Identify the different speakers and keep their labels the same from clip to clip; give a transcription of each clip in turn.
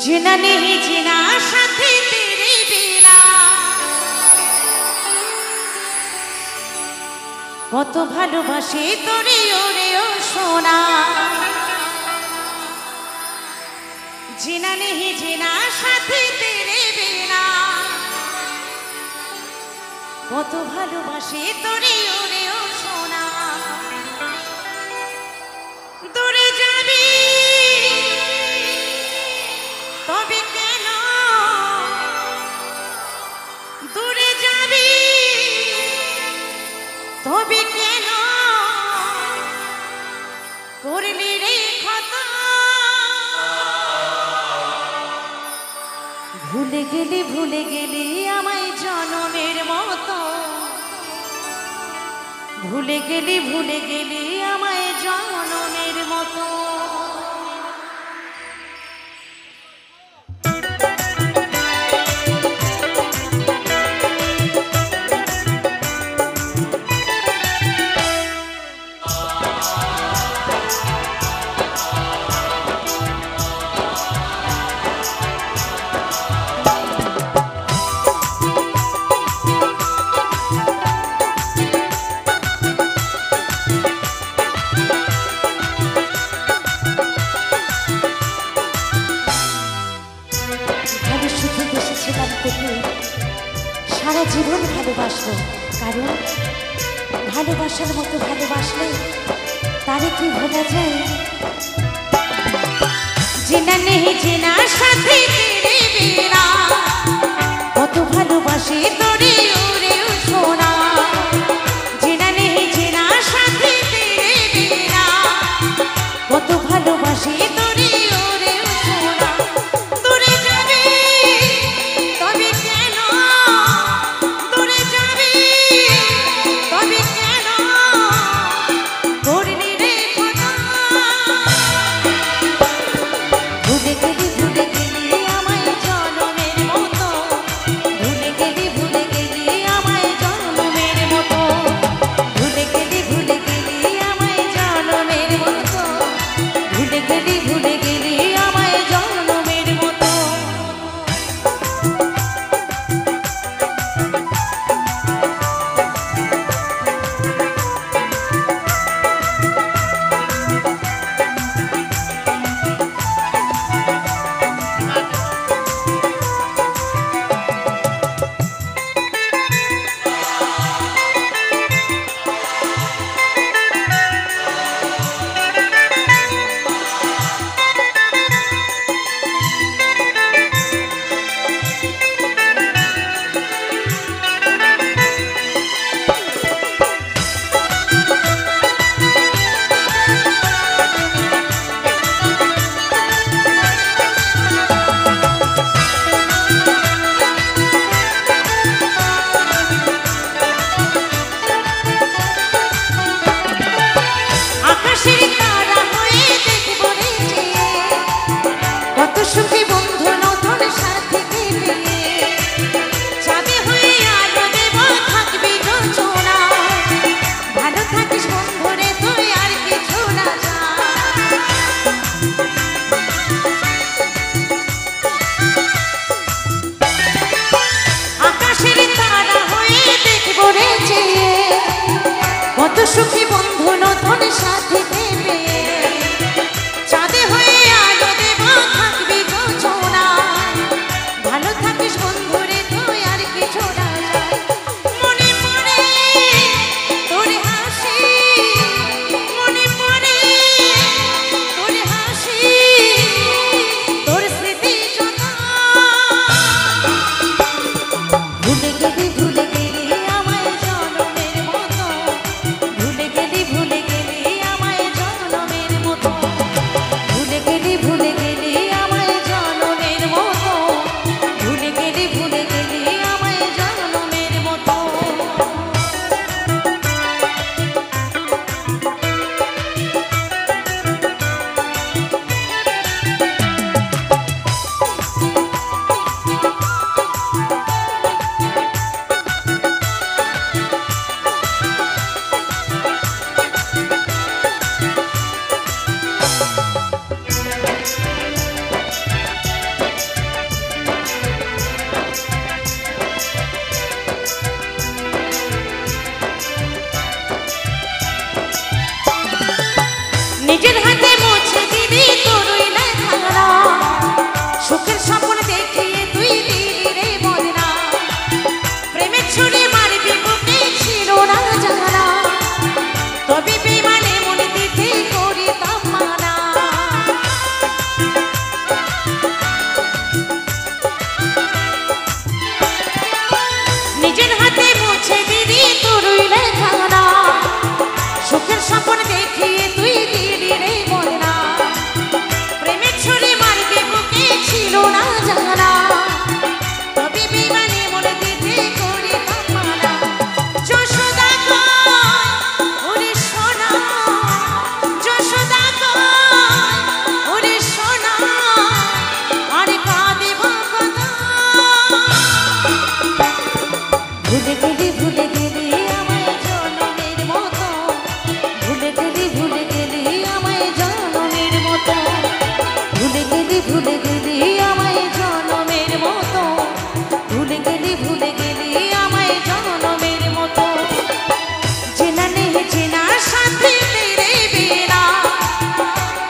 Speaker 1: जीना नहीं जीना साथी तेरे बिना কত ভালোবাসি তোরে ওরে ও সোনা जीना नहीं जीना साथी तेरे बिना কত ভালোবাসি তোরে ওরে ও সোনা দূরে যাবি তবে কেন দূরে যাবি তবে কেন করলি রে খতা ভুলে গেলি আমায় জনমের মতো ভুলে গেলি আমায় জনমের মতো সারা জীবন ভালোবাসবো কারণ ভালোবাসার মতো ভালোবাসলে তারে কি ভোলা যায় জিনা নেহি জিনা সাথী তেরে বিনা কত ভালোবাসি তোরে ওরে সোনা জিনা নেহি জিনা সাথী তেরে বিনা কত ভালোবাসি তোরে ওরে সোনা দূরে যাবি তবে কেন দূরে যাবি তবে কেন করলি রে খোদা ভুলে গেলি আমায় জনমের মতো ভুলে গেলি আমায় জনমের মতো ভুলে গেলি আমায় জনমের মতো ভুলে গেলি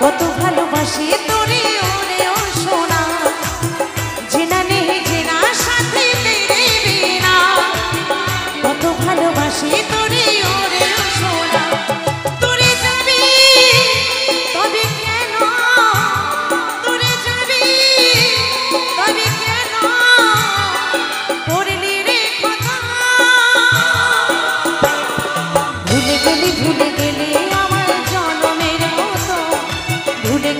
Speaker 1: কত ভালোবাসি তোরে ওরে ও সোনা জিনা নেই জিনা সাথে তেরে বিনা কত ভালোবাসি তোরে ওরে ও সোনা তোরে যাবি তবে কেন তোরে যাবি তবে কেন করলি রে কথা ভুলে গেলি আমার জনমের মতো ভুলে